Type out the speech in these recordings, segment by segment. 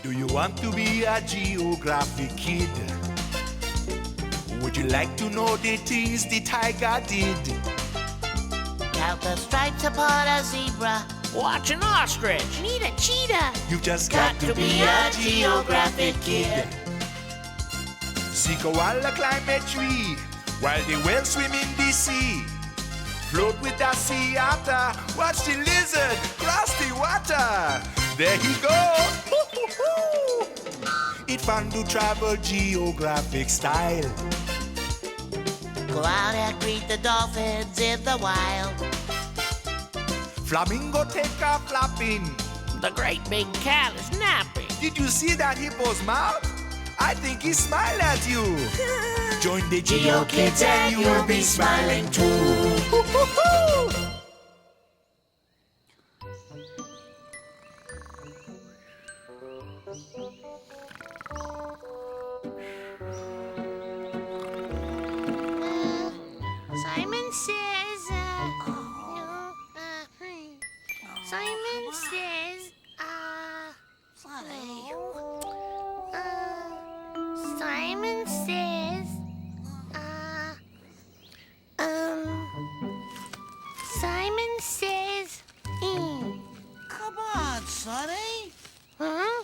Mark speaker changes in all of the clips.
Speaker 1: Do you want to be a geographic kid? Would you like to know the things the tiger did?
Speaker 2: Count the stripes upon a zebra.
Speaker 3: Watch an ostrich.
Speaker 2: Meet a cheetah.
Speaker 1: You've just got to be a geographic kid. See koala climb a tree while the whales swim in the sea. Float with the sea otter. Watch the lizard cross the water. There he goes. It's fun to travel geographic style.
Speaker 2: Go out and greet the dolphins in the wild.
Speaker 1: Flamingo take off flapping.
Speaker 3: The great big cat is napping.
Speaker 1: Did you see that hippo's mouth? I think he smiled at you. Join the Geo Kids and you'll be smiling too.
Speaker 2: Simon says, Simon says, Simon says, Simon says,
Speaker 4: Come on, Sonny.
Speaker 2: huh?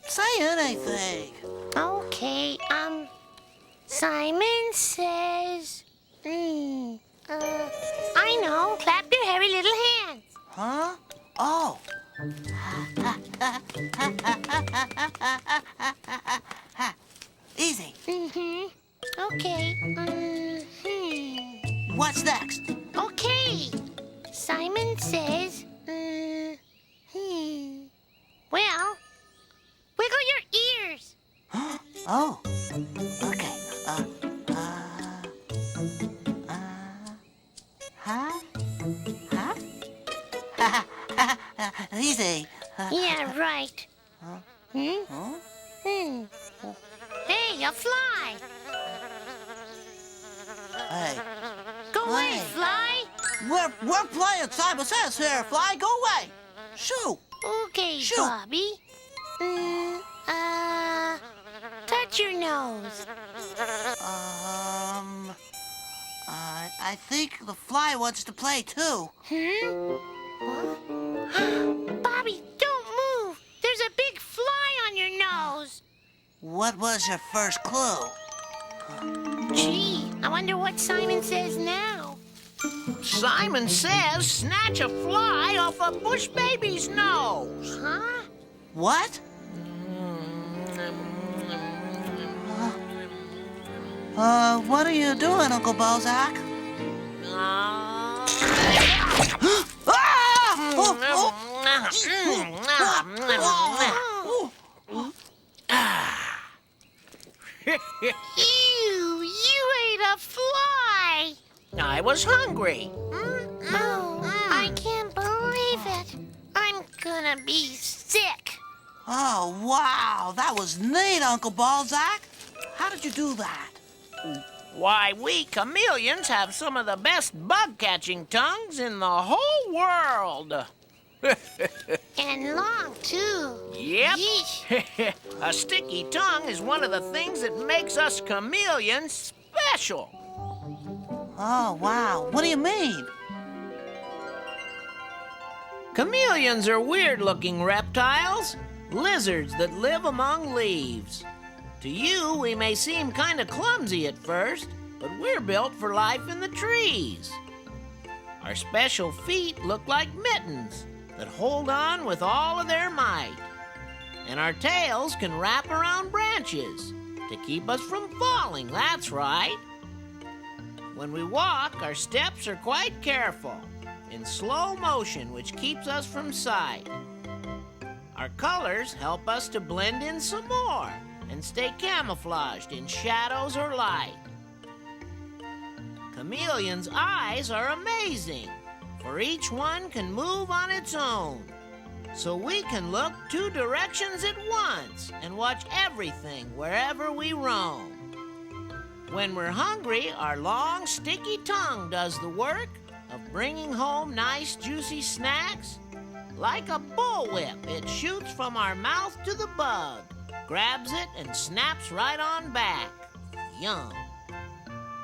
Speaker 4: Say anything.
Speaker 2: Okay, Simon says, I know, clap your hairy little hands.
Speaker 4: Huh? Oh. Easy.
Speaker 2: Okay,
Speaker 4: What's next?
Speaker 2: Okay, Simon says, well, wiggle your ears.
Speaker 4: Oh. Okay. Huh? Easy.
Speaker 2: Yeah, right.
Speaker 4: Huh?
Speaker 2: Hey, a fly.
Speaker 4: Hey.
Speaker 2: Go away,
Speaker 4: Hey.
Speaker 2: fly.
Speaker 4: We're playing Simon Says here, Fly. Go away. Shoo.
Speaker 2: Okay,
Speaker 4: Shoot.
Speaker 2: Bobby. Touch your nose.
Speaker 4: I think the fly wants to play too.
Speaker 2: Bobby, don't move. There's a big fly on your nose.
Speaker 4: What was your first clue?
Speaker 2: Gee, I wonder what Simon says now.
Speaker 3: Simon says snatch a fly off a bush baby's nose.
Speaker 2: Huh?
Speaker 4: What? What are you doing, Uncle Balzac? Ah!
Speaker 2: Ew, you ate a fly.
Speaker 3: I was hungry.
Speaker 2: Oh, I can't believe it. I'm gonna be sick.
Speaker 4: Oh, wow. That was neat, Uncle Balzac. How did you do that?
Speaker 3: Why, we chameleons have some of the best bug-catching tongues in the whole world.
Speaker 2: And long, too.
Speaker 3: Yep.
Speaker 2: Yeesh.
Speaker 3: A sticky tongue is one of the things that makes us chameleons special.
Speaker 4: Oh, wow. What do you mean?
Speaker 3: Chameleons are weird-looking reptiles, lizards that live among leaves. To you, we may seem kind of clumsy at first, but we're built for life in the trees. Our special feet look like mittens that hold on with all of their might. And our tails can wrap around branches to keep us from falling, that's right. When we walk, our steps are quite careful, in slow motion, which keeps us from sight. Our colors help us to blend in some more and stay camouflaged in shadows or light. Chameleons' eyes are amazing, for each one can move on its own. so we can look 2 directions at once and watch everything wherever we roam. When we're hungry, our long, sticky tongue does the work of bringing home nice, juicy snacks. Like a bullwhip, it shoots from our mouth to the bug, grabs it, and snaps right on back. Yum.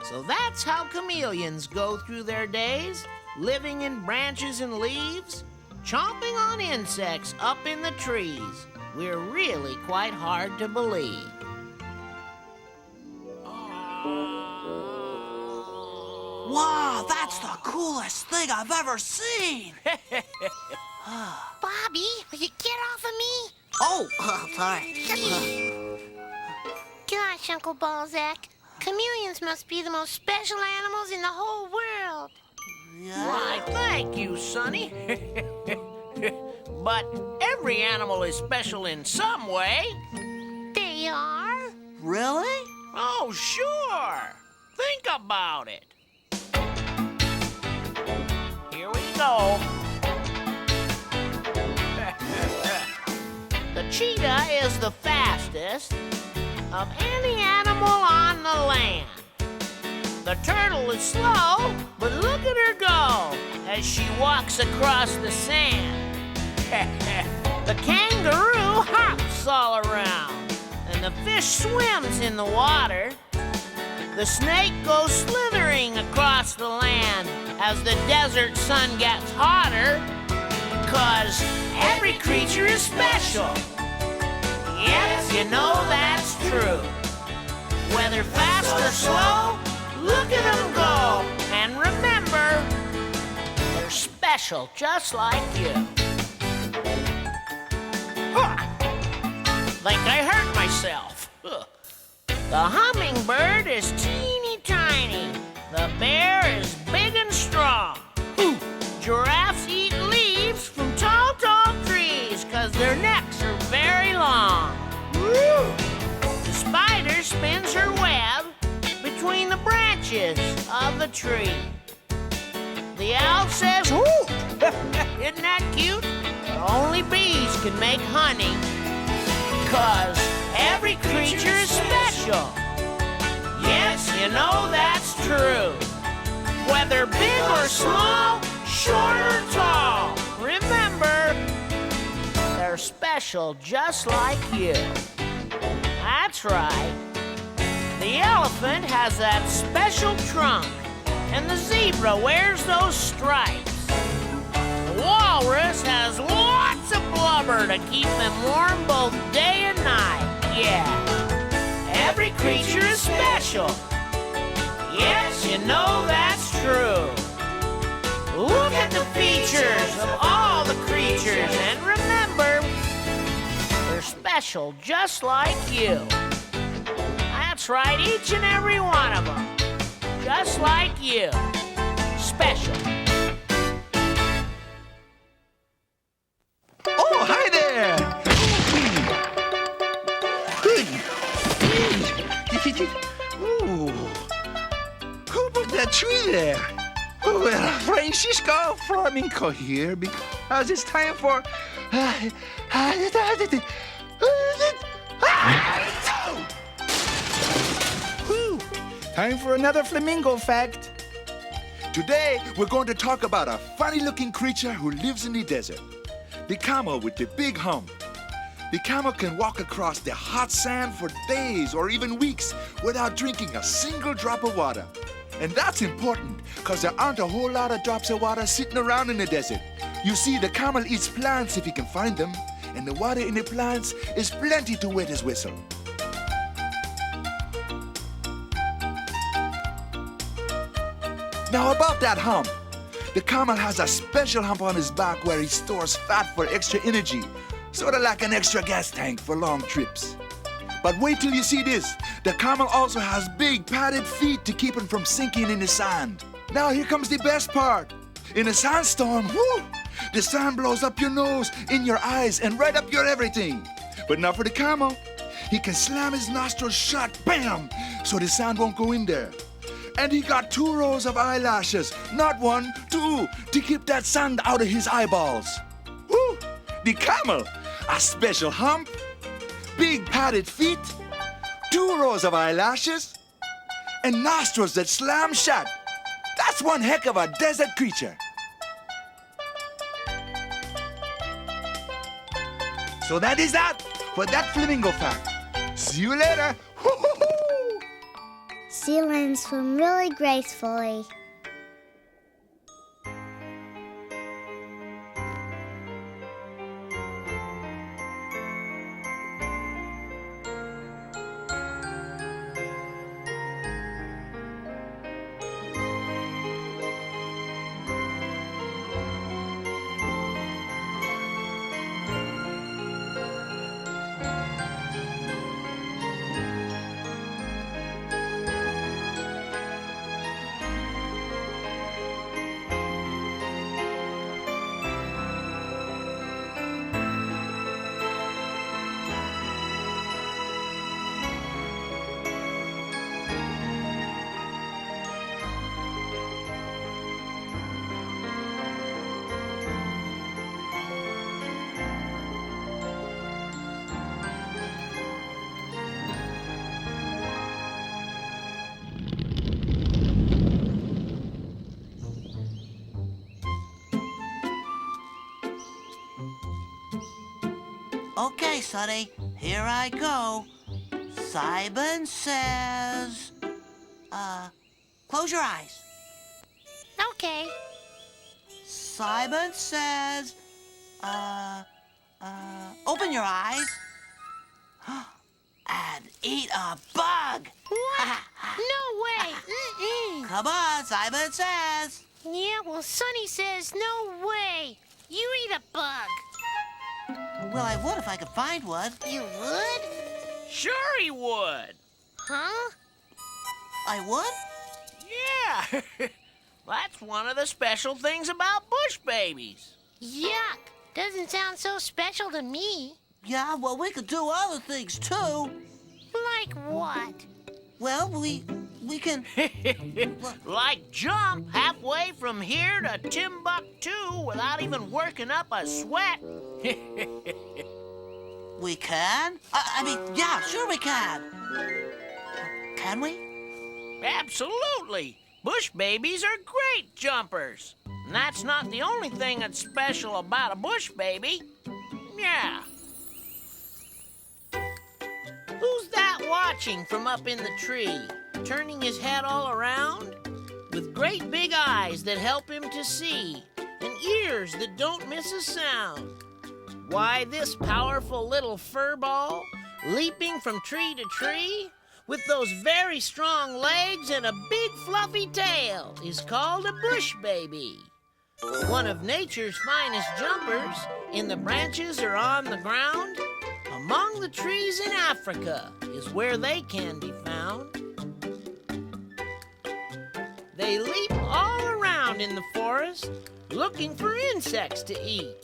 Speaker 3: So that's how chameleons go through their days, living in branches and leaves, chomping on insects up in the trees. We're really quite hard to believe.
Speaker 4: Wow, that's the coolest thing I've ever seen.
Speaker 2: Bobby, will you get off of me?
Speaker 4: Oh, sorry.
Speaker 2: Gosh, Uncle Balzac, chameleons must be the most special animals in the whole world.
Speaker 3: Why, thank you, Sonny. But every animal is special in some way.
Speaker 2: They are?
Speaker 4: Really?
Speaker 3: Oh, sure. Think about it. Here we go. The cheetah is the fastest of any animal on the land. The turtle is slow, but look at her go as she walks across the sand. The kangaroo hops all around, and the fish swims in the water. The snake goes slithering across the land as the desert sun gets hotter. 'Cause every creature is special. Yes, you know that's true. Whether fast or slow, look at them go. And remember, they're special just like you. Huh. Think I hurt myself. Ugh. The hummingbird is teeny tiny. The bear is big and strong. Giraffes eat leaves from tall, tall trees 'cause their necks are very long. The spider spins her web between the branches of the tree. The owl says, "Hoot!" Isn't that cute? But only bees can make honey. 'Cause every creature is special. Yes, you know that's true. Whether big or small, short or tall, remember, they're special just like you. That's right. The elephant has that special trunk, and the zebra wears those stripes. The walrus has lots of blubber to keep them warm both day and night. Yeah, every creature is special. Yes, you know that's true. Look at the features of all the creatures and remember, they're special just like you. That's right, each and every one of them. Just like you. Special.
Speaker 5: Oh, hi there! Ooh. Who put that tree there? Oh, well, Francisco Flamenco here because it's time for... Time for another flamingo fact.
Speaker 1: Today, we're going to talk about a funny-looking creature who lives in the desert. The camel with the big hump. The camel can walk across the hot sand for days or even weeks without drinking a single drop of water. And that's important because there aren't a whole lot of drops of water sitting around in the desert. You see, the camel eats plants if he can find them, and the water in the plants is plenty to wet his whistle. Now about that hump. The camel has a special hump on his back where he stores fat for extra energy, sort of like an extra gas tank for long trips. But wait till you see this. The camel also has big padded feet to keep him from sinking in the sand. Now here comes the best part. In a sandstorm, whoo, the sand blows up your nose, in your eyes, and right up your everything. But not for the camel. He can slam his nostrils shut, bam, so the sand won't go in there. And he got 2 rows of eyelashes, not 1, 2, to keep that sand out of his eyeballs. Woo!
Speaker 5: The camel, a special hump, big padded feet, 2 rows of eyelashes, and nostrils that slam shut. That's one heck of a desert creature. So that is that for that flamingo fact. See you later.
Speaker 6: Sea lions swim really gracefully.
Speaker 4: Okay, Sonny, here I go. Simon says... close your eyes.
Speaker 2: Okay.
Speaker 4: Simon says... open your eyes. And eat a bug.
Speaker 2: What? No way. Mm-mm.
Speaker 4: Come on, Simon says.
Speaker 2: Yeah, well, Sonny says no way. You eat a bug.
Speaker 4: Well, I would if I could find one.
Speaker 2: You would?
Speaker 3: Sure he would.
Speaker 2: Huh?
Speaker 4: I would?
Speaker 3: Yeah. That's one of the special things about bush babies.
Speaker 2: Yuck. Doesn't sound so special to me.
Speaker 4: Yeah, well, we could do other things, too.
Speaker 2: Like what?
Speaker 4: Well, we can...
Speaker 3: Like jump halfway from here to Timbuktu without even working up a sweat.
Speaker 4: We can? I mean, yeah, sure we can. Can we?
Speaker 3: Absolutely. Bush babies are great jumpers. And that's not the only thing that's special about a bush baby. Yeah. Who's that watching from up in the tree, turning his head all around? With great big eyes that help him to see, and ears that don't miss a sound. Why, this powerful little fur ball, leaping from tree to tree, with those very strong legs and a big fluffy tail, is called a bush baby. One of nature's finest jumpers, in the branches or on the ground, among the trees in Africa is where they can be found. They leap all around in the forest, looking for insects to eat.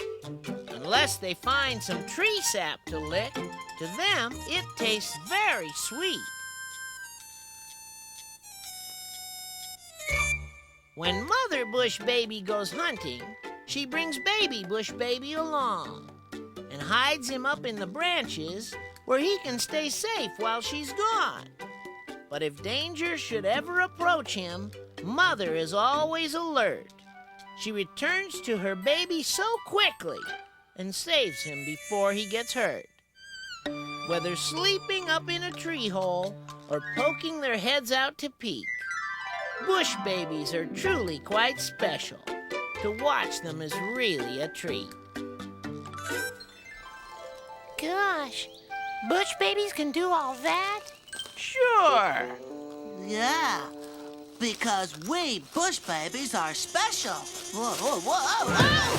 Speaker 3: Unless they find some tree sap to lick, to them it tastes very sweet. When Mother Bush Baby goes hunting, she brings baby Bush Baby along and hides him up in the branches where he can stay safe while she's gone. But if danger should ever approach him, Mother is always alert. She returns to her baby so quickly and saves him before he gets hurt. Whether sleeping up in a tree hole or poking their heads out to peek, bush babies are truly quite special. To watch them is really a treat.
Speaker 2: Gosh, bush babies can do all that?
Speaker 3: Sure.
Speaker 4: Yeah, because we bush babies are special. Whoa, whoa, whoa, oh, ow!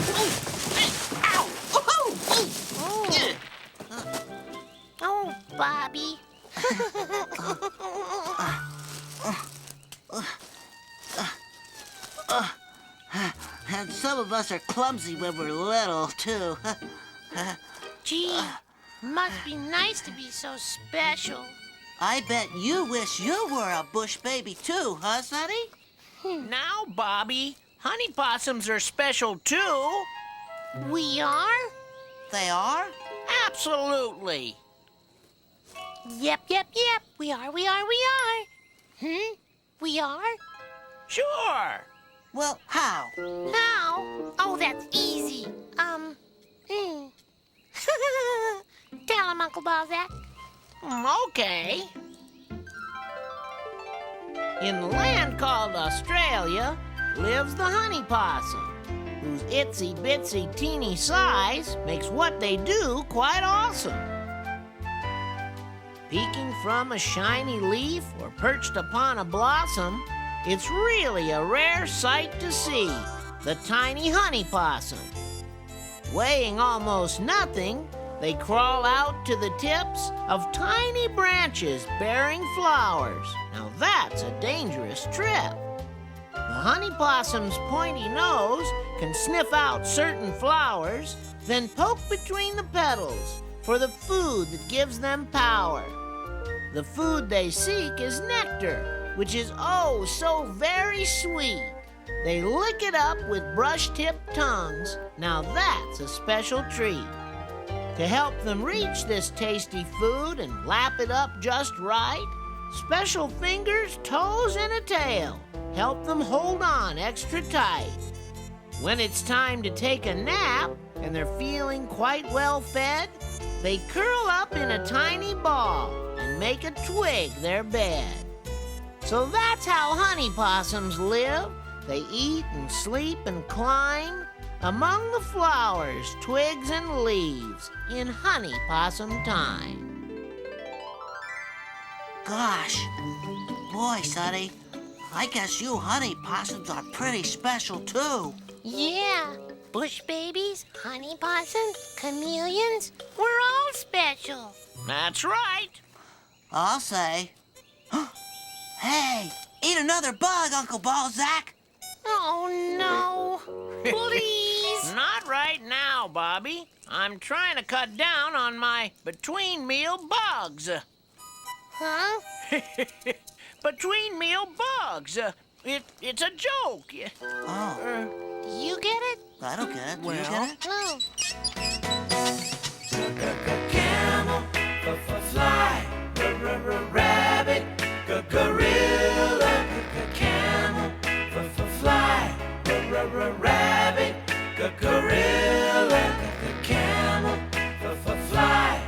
Speaker 4: Ow!
Speaker 2: Oh, Bobby.
Speaker 4: And some of us are clumsy when we're little, too.
Speaker 2: Gee, must be nice to be so special.
Speaker 4: I bet you wish you were a bush baby, too, huh, Sonny?
Speaker 3: Now, Bobby, honey possums are special too.
Speaker 2: We are?
Speaker 4: they are?
Speaker 3: Absolutely.
Speaker 2: Yep. We are. We are?
Speaker 3: Sure.
Speaker 4: Well, how?
Speaker 2: How? Oh, that's easy. Tell him, Uncle Balzac.
Speaker 3: Okay. In the land called Australia lives the honey possum, whose itsy-bitsy teeny size makes what they do quite awesome. Peeking from a shiny leaf or perched upon a blossom, it's really a rare sight to see the tiny honey possum. Weighing almost nothing, they crawl out to the tips of tiny branches bearing flowers. Now that's a dangerous trip. The honey possum's pointy nose can sniff out certain flowers, then poke between the petals for the food that gives them power. The food they seek is nectar, which is oh so very sweet. They lick it up with brush-tipped tongues. Now that's a special treat. To help them reach this tasty food and lap it up just right, special fingers, toes, and a tail help them hold on extra tight. When it's time to take a nap and they're feeling quite well fed, they curl up in a tiny ball and make a twig their bed. So that's how honey possums live. They eat and sleep and climb among the flowers, twigs, and leaves in honey possum time.
Speaker 4: Gosh. Boy, Sonny, I guess you honey possums are pretty special, too.
Speaker 2: Yeah. Bush babies, honey possums, chameleons, we're all special.
Speaker 3: That's right.
Speaker 4: I'll say. Hey, eat another bug, Uncle Balzac.
Speaker 2: Oh, no. Please.
Speaker 3: Not right now, Bobby. I'm trying to cut down on my between meal bugs.
Speaker 2: Huh?
Speaker 3: Between meal bugs. It's a joke.
Speaker 4: Oh,
Speaker 2: You get it?
Speaker 4: I don't get it. Do you
Speaker 3: Well.
Speaker 4: get it?
Speaker 2: No.
Speaker 1: Camel, fly, rabbit, gorilla, camel, fly, rabbit, gorilla, camel, fly,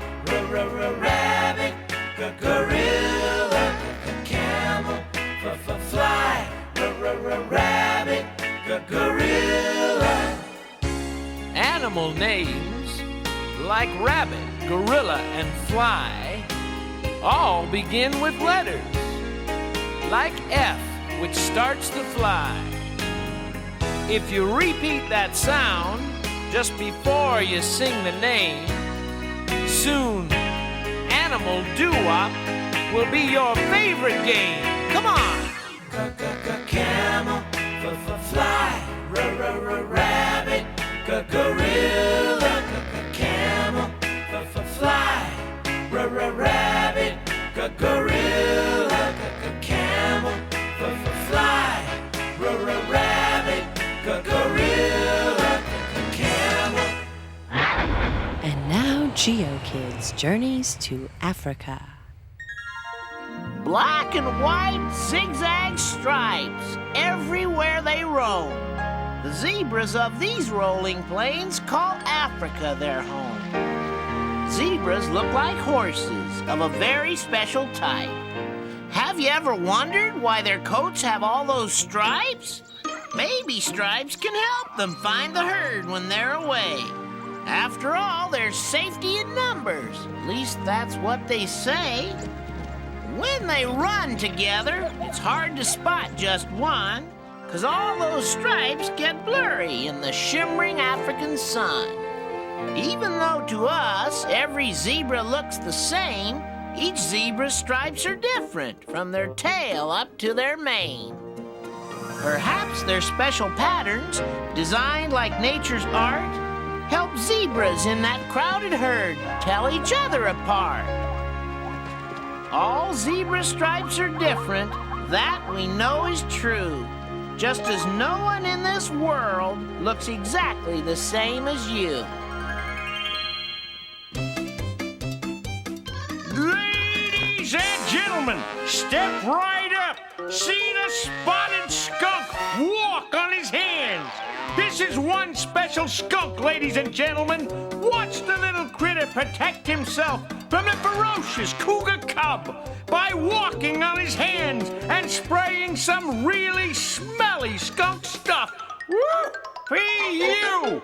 Speaker 1: rabbit, gorilla, camel, fly, rabbit, gorilla.
Speaker 7: Animal names like rabbit, gorilla, and fly all begin with letters, like F, which starts the fly. If you repeat that sound just before you sing the name, soon Animal Doo-Wop will be your favorite game. Come on!
Speaker 1: Camel, fly, rabbit, gorilla, camel, fly, rabbit, gorilla, camel, fly, rabbit, gorilla, camel.
Speaker 8: And now Geo Kids journeys to Africa.
Speaker 3: Black and white zigzag stripes everywhere they roam. The zebras of these rolling plains call Africa their home. Zebras look like horses of a very special type. Have you ever wondered why their coats have all those stripes? Maybe stripes can help them find the herd when they're away. After all, there's safety in numbers. At least that's what they say. When they run together, it's hard to spot just one, 'cause all those stripes get blurry in the shimmering African sun. Even though to us every zebra looks the same, each zebra's stripes are different from their tail up to their mane. Perhaps their special patterns, designed like nature's art, help zebras in that crowded herd tell each other apart. All zebra stripes are different, that we know is true. Just as no one in this world looks exactly the same as you.
Speaker 7: gentlemen, step right up. See the spotted skunk walk on his hands. This is one special skunk, ladies and gentlemen. Watch the little critter protect himself from the ferocious cougar cub by walking on his hands and spraying some really smelly skunk stuff. Woo! For you!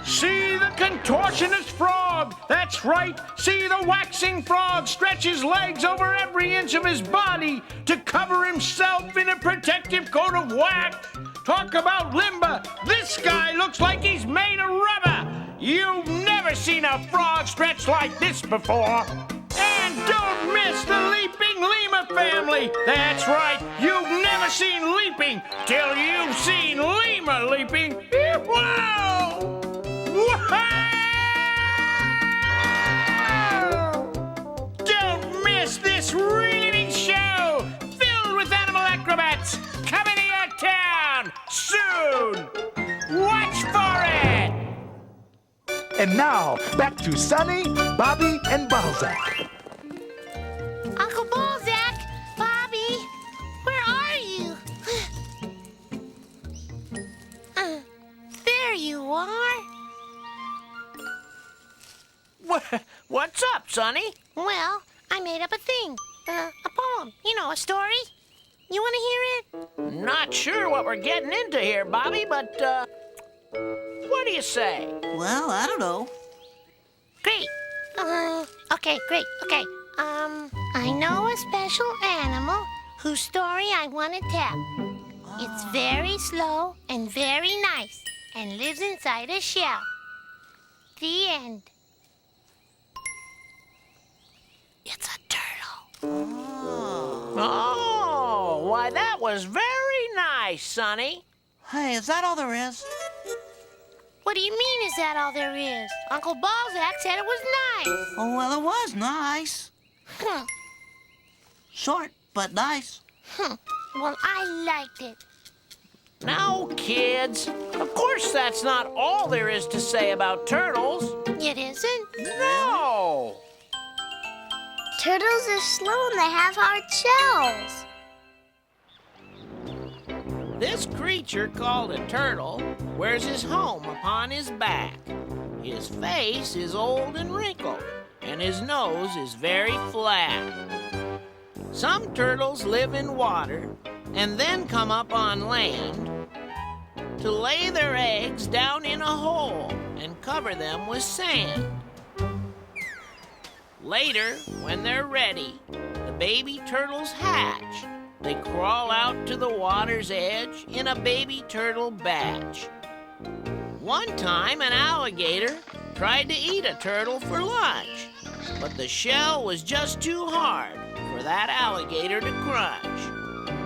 Speaker 7: See the contortionist frog. That's right. See the waxing frog stretch his legs over every inch of his body to cover himself in a protective coat of wax. Talk about limber. This guy looks like he's made of rubber. You've never seen a frog stretch like this before. And don't miss the leaping lemur family. That's right. You've never seen leaping till you've seen lemur leaping. Whoa! Whoa! Don't miss this riveting show filled with animal acrobats coming to your town soon. Watch for it.
Speaker 5: And now, back to Sonny, Bobby, and Balzac.
Speaker 2: Uncle Balzac, Bobby, where are you? There you are.
Speaker 3: What's up, Sonny?
Speaker 2: Well, I made up a thing. A poem. You know, a story. You want to hear it?
Speaker 3: Not sure what we're getting into here, Bobby, but, what do you say?
Speaker 4: Well, I don't know.
Speaker 2: Great. Okay, great. Okay. I know a special animal whose story I want to tell. It's very slow and very nice and lives inside a shell. The end. It's a turtle.
Speaker 3: Oh, why, that was very nice, Sonny.
Speaker 4: Hey, is that all there is?
Speaker 2: What do you mean, is that all there is? Uncle Balzac said it was nice.
Speaker 4: Oh, well, it was nice.
Speaker 2: Hmm.
Speaker 4: Short, but nice.
Speaker 2: Well, I liked it.
Speaker 3: Now, kids, of course that's not all there is to say about turtles.
Speaker 2: It isn't?
Speaker 3: No!
Speaker 6: Turtles are slow and they have hard shells.
Speaker 3: This creature called a turtle wears his home upon his back. His face is old and wrinkled, and his nose is very flat. Some turtles live in water and then come up on land to lay their eggs down in a hole and cover them with sand. Later, when they're ready, the baby turtles hatch. They crawl out to the water's edge in a baby turtle batch. One time, an alligator tried to eat a turtle for lunch, but the shell was just too hard for that alligator to crunch.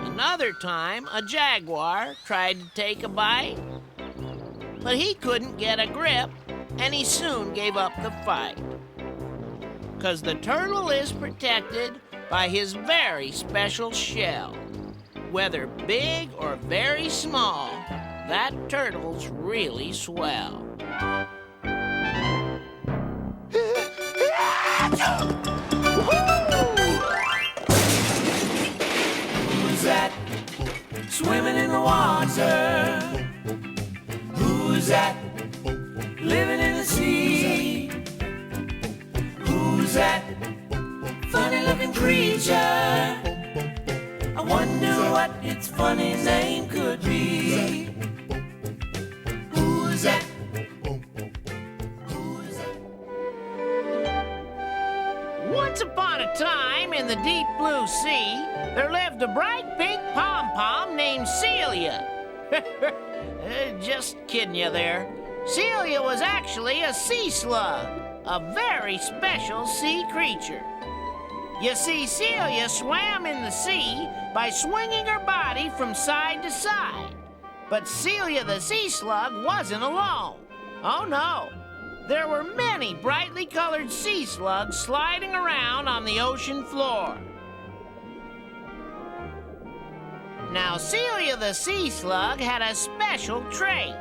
Speaker 3: Another time, a jaguar tried to take a bite, but he couldn't get a grip, and he soon gave up the fight. 'Cause the turtle is protected by his very special shell. Whether big or very small, that turtle's really swell.
Speaker 9: Who's that swimming in the water? Who's that living in the sea? Who's that funny-looking creature? I wonder what its funny name could be. Who's that? Who's that?
Speaker 3: Once upon a time, in the deep blue sea, there lived a bright pink pom-pom named Celia. Just kidding you there. Celia was actually a sea slug, a very special sea creature. You see, Celia swam in the sea by swinging her body from side to side. But Celia the sea slug wasn't alone. Oh no, there were many brightly colored sea slugs sliding around on the ocean floor. Now, Celia the sea slug had a special trait.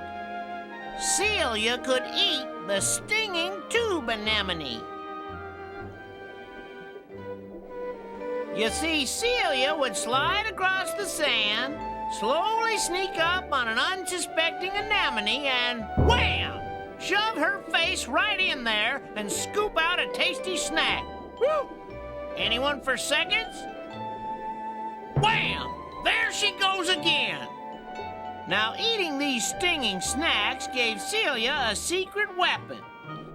Speaker 3: Celia could eat the stinging tube anemone. You see, Celia would slide across the sand, slowly sneak up on an unsuspecting anemone, and wham! Shove her face right in there and scoop out a tasty snack. Woo! Anyone for seconds? Wham! There she goes again. Now, eating these stinging snacks gave Celia a secret weapon,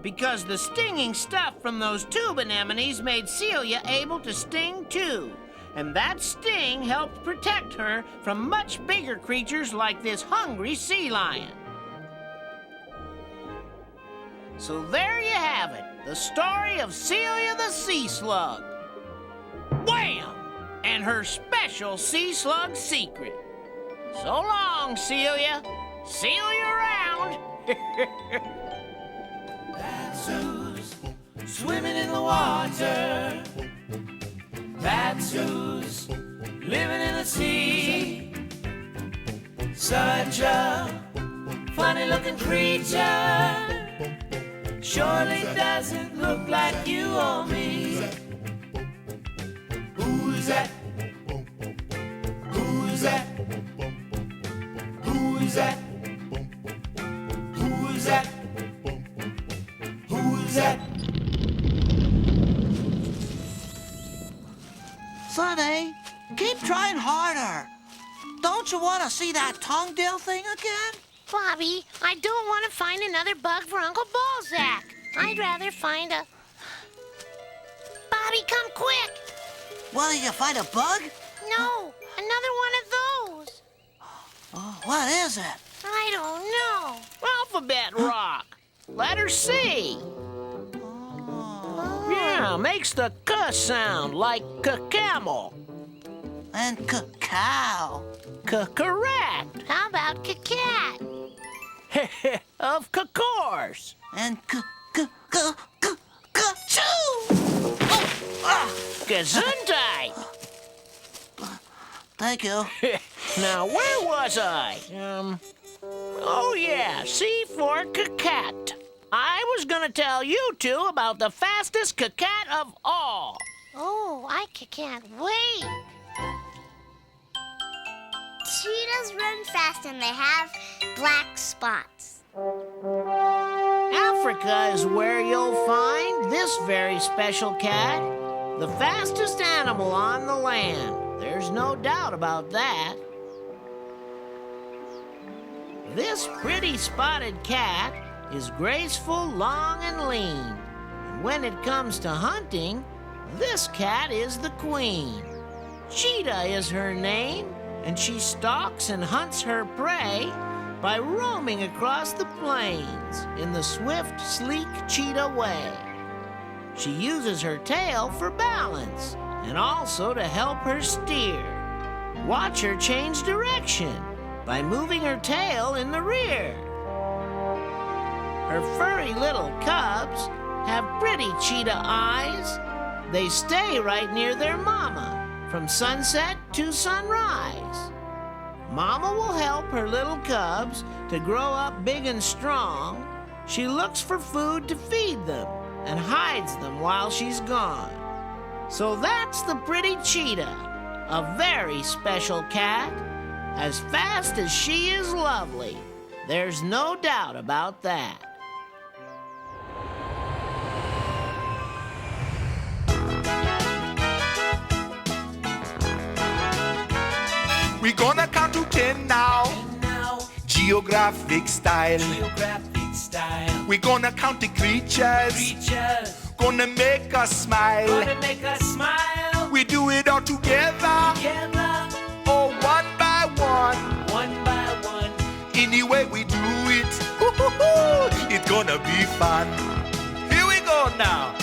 Speaker 3: because the stinging stuff from those tube anemones made Celia able to sting too. And that sting helped protect her from much bigger creatures like this hungry sea lion. So there you have it, the story of Celia the sea slug. Wham! And her special sea slug secret. So long, Celia. See you around.
Speaker 9: That's who's swimming in the water. That's who's living in the sea. Such a funny-looking creature. Surely doesn't look like you or me. Who's that? Who's that? Who's that? Who's that? Who's that?
Speaker 4: Sonny, keep trying harder. Don't you want to see that tongue-deal thing again?
Speaker 2: Bobby, I don't want to find another bug for Uncle Balzac. I'd rather find a... Bobby, come quick!
Speaker 4: What, did you find a bug?
Speaker 2: No, another one of those.
Speaker 4: Oh, what is it?
Speaker 2: I don't know.
Speaker 3: Alphabet rock. Letter C. Yeah, makes the K sound like camel.
Speaker 4: And cow.
Speaker 3: Correct.
Speaker 2: How about cat?
Speaker 3: Of course.
Speaker 4: And choo!
Speaker 3: Gesundheit.
Speaker 4: Thank you.
Speaker 3: Now, where was I? Oh yeah, C for cat. I was gonna tell you two about the fastest cat of all.
Speaker 2: Oh, I can't wait.
Speaker 6: Cheetahs run fast and they have black spots.
Speaker 3: Africa is where you'll find this very special cat, the fastest animal on the land. There's no doubt about that. This pretty spotted cat is graceful, long, and lean. And when it comes to hunting, this cat is the queen. Cheetah is her name, and she stalks and hunts her prey by roaming across the plains in the swift, sleek cheetah way. She uses her tail for balance and also to help her steer. Watch her change direction by moving her tail in the rear. Her furry little cubs have pretty cheetah eyes. They stay right near their mama from sunset to sunrise. Mama will help her little cubs to grow up big and strong. She looks for food to feed them and hides them while she's gone. So that's the pretty cheetah, a very special cat, as fast as she is lovely. There's no doubt about that.
Speaker 1: We're gonna count to 10 now. Geographic style. We're gonna count the creatures. Gonna make us smile. We do it all together. Oh, one by one. Any way we do it, it's gonna be fun. Here we go now.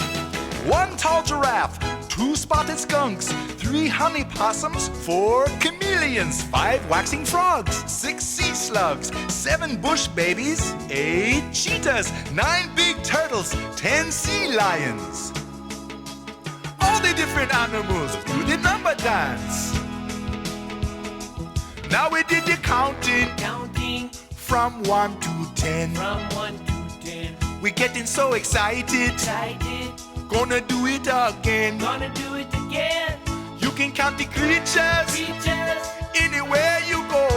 Speaker 1: 1 tall giraffe, 2 spotted skunks, 3 honey possums, 4 chameleons, 5 waxing frogs, 6 sea slugs, 7 bush babies, 8 cheetahs, 9 big turtles, 10 sea lions. All the different animals do the number dance. Now we did the counting from 1 to 10. We're getting so excited. Gonna do it again. You can count the creatures. Anywhere you go,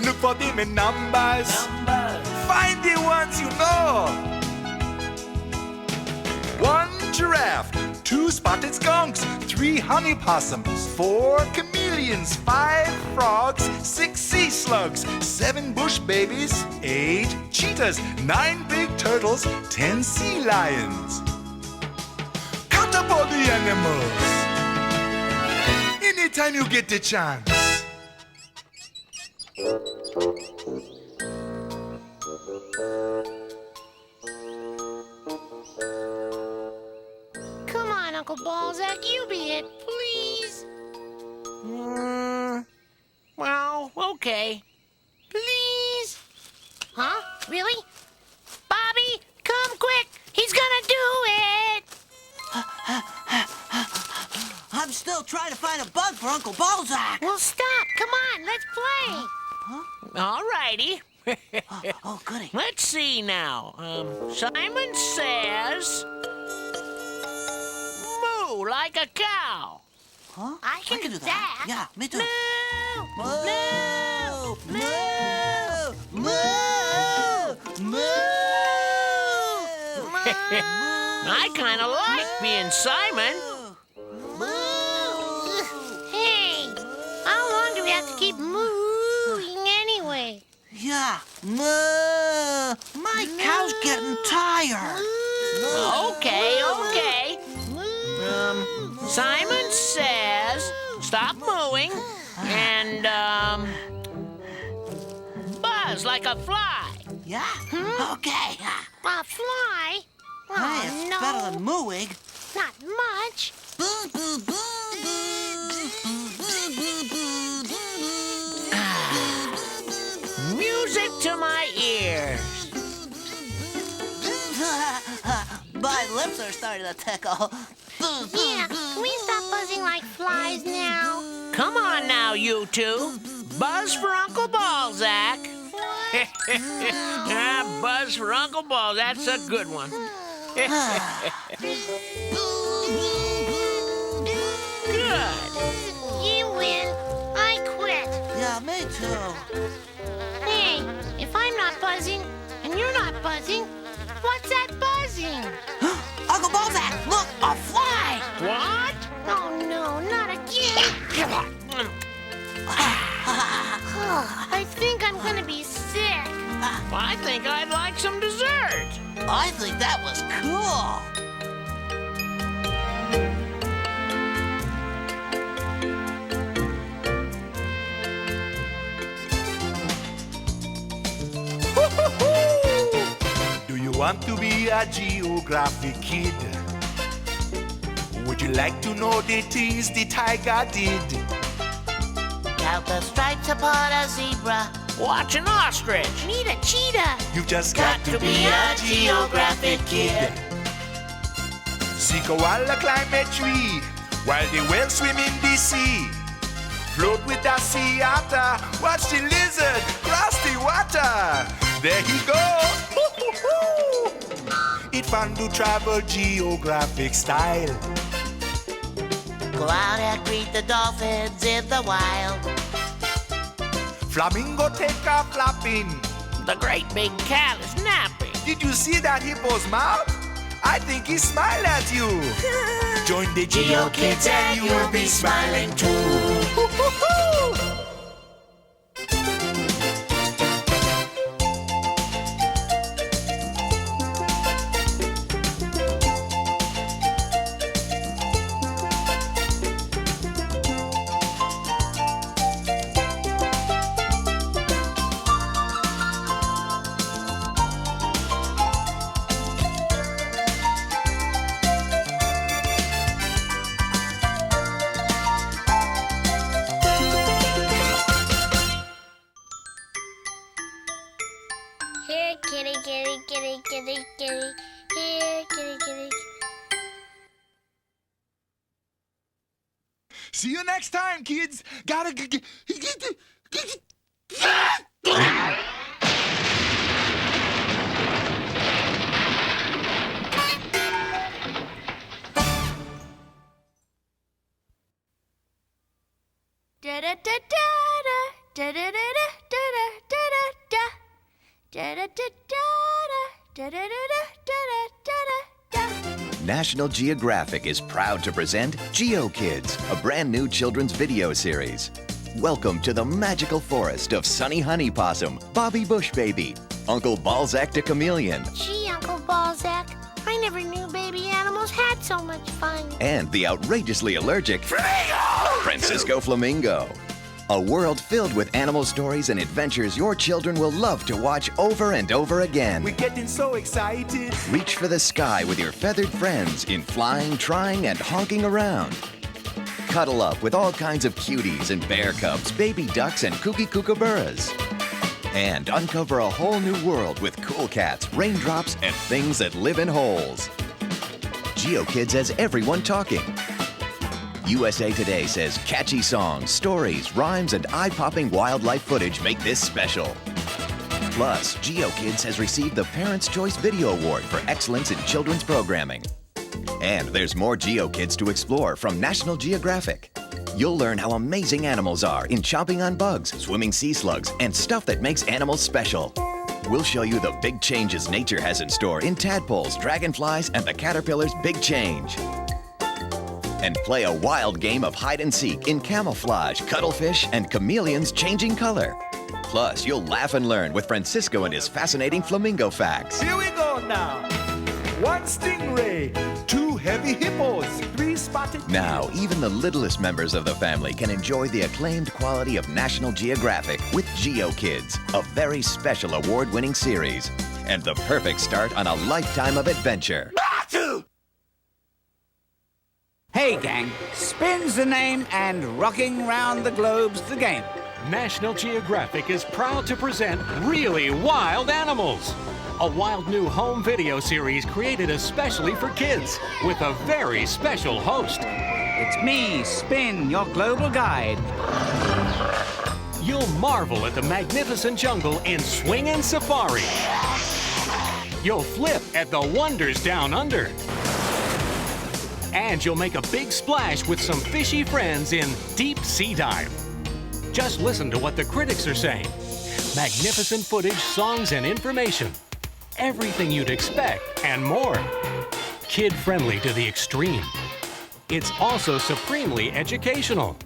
Speaker 1: look for them in numbers. Find the ones you know. 1 giraffe, 2 spotted skunks, 3 honey possums, 4 chameleons, 5 frogs, 6 sea slugs, 7 bush babies, 8 cheetahs, 9 big turtles, 10 sea lions. Count up all the animals anytime you get the chance.
Speaker 2: Come on, Uncle Balzac, you be it, please.
Speaker 3: Well, okay.
Speaker 2: Please. Huh? Really? Bobby, come quick. He's gonna do it.
Speaker 4: I'm still trying to find a bug for Uncle Balzac.
Speaker 2: Well, stop. Come on, let's play.
Speaker 3: All righty.
Speaker 4: Oh, goody.
Speaker 3: Let's see now. Simon says, moo like a cow.
Speaker 4: Huh?
Speaker 2: I can do that.
Speaker 4: Yeah, me too.
Speaker 2: Moo!
Speaker 4: Moo! Moo! Moo!
Speaker 3: I kind of like being Simon.
Speaker 2: Hey, how long do we have to keep mooing anyway?
Speaker 4: Yeah, moo! My cow's getting tired.
Speaker 3: Okay. Simon says, stop mooing and buzz like a fly.
Speaker 4: Yeah? Okay.
Speaker 2: A fly? Oh,
Speaker 4: Hey, it's
Speaker 2: no.
Speaker 4: better than mooing.
Speaker 2: Not much.
Speaker 3: Music to my ears.
Speaker 4: My lips are starting to tickle.
Speaker 2: Yeah, can we stop buzzing like flies now?
Speaker 3: Come on now, you two. Buzz for Uncle Balzac. Buzz for Uncle Ball. That's a good one. Good.
Speaker 2: You win. I quit.
Speaker 4: Yeah, me too.
Speaker 2: Hey, if I'm not buzzing and you're not buzzing, what's that buzzing?
Speaker 4: Uncle Balzac, look, a fly!
Speaker 3: What?
Speaker 2: Oh no, not again. I think I'm gonna be sick.
Speaker 3: I think I'd like some dessert.
Speaker 4: I think that was cool.
Speaker 1: Do you want to be a geographic kid? Would you like to know the things the tiger did?
Speaker 4: Count the stripes upon a zebra.
Speaker 3: Watch an ostrich.
Speaker 2: Meet a cheetah.
Speaker 1: You've just got to be a geographic kid. See koala climb a tree while the whales swim in the sea. Float with the sea otter. Watch the lizard cross the water. There he goes. It's fun to travel geographic style.
Speaker 4: Go out and greet the dolphins in the wild.
Speaker 1: Flamingo take off flapping.
Speaker 3: The great big cat is napping.
Speaker 1: Did you see that hippo's mouth? I think he smiled at you. Join the Geo Kids and you'll be smiling too.
Speaker 6: Here, kitty, kitty, kitty, kitty, kitty. Here, kitty, kitty.
Speaker 5: See you next time, kids. Gotta
Speaker 10: National Geographic is proud to present Geo Kids, a brand new children's video series. Welcome to the magical forest of Sunny Honey Possum, Bobby Bush Baby, Uncle Balzac the Chameleon,
Speaker 2: Gee, Uncle Balzac, I never knew baby animals had so much fun.
Speaker 10: and the outrageously allergic Francisco Flamingo. A world filled with animal stories and adventures your children will love to watch over and over again.
Speaker 1: We're getting so excited.
Speaker 10: Reach for the sky with your feathered friends in flying, trying, and honking around. Cuddle up with all kinds of cuties and bear cubs, baby ducks, and kooky kookaburras. And uncover a whole new world with cool cats, raindrops, and things that live in holes. GeoKids has everyone talking. USA Today says catchy songs, stories, rhymes, and eye-popping wildlife footage make this special. Plus, GeoKids has received the Parents' Choice Video Award for excellence in children's programming. And there's more GeoKids to explore from National Geographic. You'll learn how amazing animals are in chomping on bugs, swimming sea slugs, and stuff that makes animals special. We'll show you the big changes nature has in store in tadpoles, dragonflies, and the caterpillar's big change. And play a wild game of hide and seek in camouflage, cuttlefish, and chameleons changing color. Plus, you'll laugh and learn with Francisco and his fascinating flamingo facts.
Speaker 1: Here we go now. 1 stingray, 2 heavy hippos, 3 spotted.
Speaker 10: Now, even the littlest members of the family can enjoy the acclaimed quality of National Geographic with GeoKids, a very special award-winning series, and the perfect start on a lifetime of adventure.
Speaker 11: Hey gang, Spin's the name and rocking round the globe's the game.
Speaker 12: National Geographic is proud to present Really Wild Animals, a wild new home video series created especially for kids with a very special host.
Speaker 11: It's me, Spin, your global guide.
Speaker 12: You'll marvel at the magnificent jungle in swinging safari. You'll flip at the wonders down under. And you'll make a big splash with some fishy friends in Deep Sea Dive. Just listen to what the critics are saying. Magnificent footage, songs, and information. Everything you'd expect and more. Kid-friendly to the extreme. It's also supremely educational.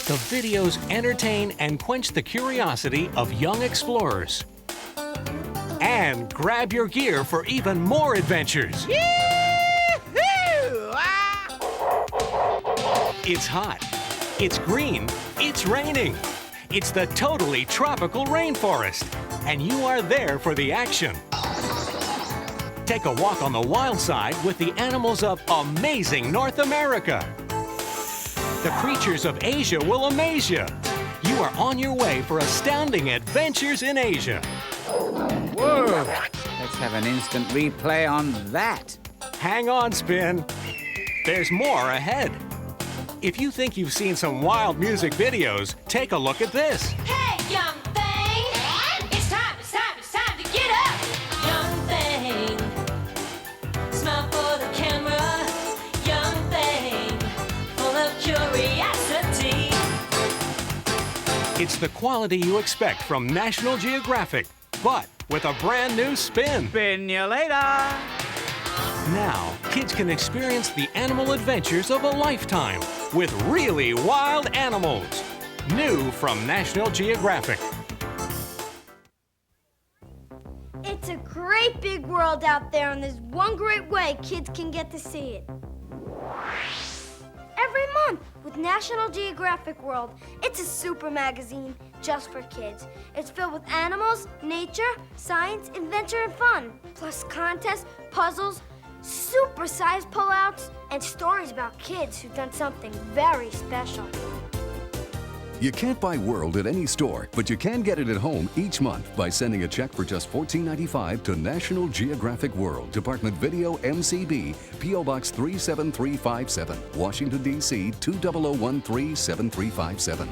Speaker 12: The videos entertain and quench the curiosity of young explorers. And grab your gear for even more adventures. It's hot, it's green, it's raining. It's the totally tropical rainforest, and you are there for the action. Take a walk on the wild side with the animals of amazing North America. The creatures of Asia will amaze you. You are on your way for astounding adventures in Asia.
Speaker 11: Whoa, let's have an instant replay on that.
Speaker 12: Hang on, Spin. There's more ahead. If you think you've seen some wild music videos, take a look at this.
Speaker 9: Hey, young thing! It's time to get up! Young thing, smile for the camera. Young thing, full of curiosity.
Speaker 12: It's the quality you expect from National Geographic, but with a brand new spin.
Speaker 11: Spin you later!
Speaker 12: Now, kids can experience the animal adventures of a lifetime with Really Wild Animals. New from National Geographic.
Speaker 6: It's a great big world out there, and there's one great way kids can get to see it. Every month with National Geographic World. It's a super magazine just for kids. It's filled with animals, nature, science, adventure, and fun. Plus contests, puzzles, super-sized pullouts, and stories about kids who've done something very special.
Speaker 13: You can't buy World at any store, but you can get it at home each month by sending a check for just $14.95 to National Geographic World, Department Video, MCB, P.O. Box 37357, Washington, D.C. 20013-7357.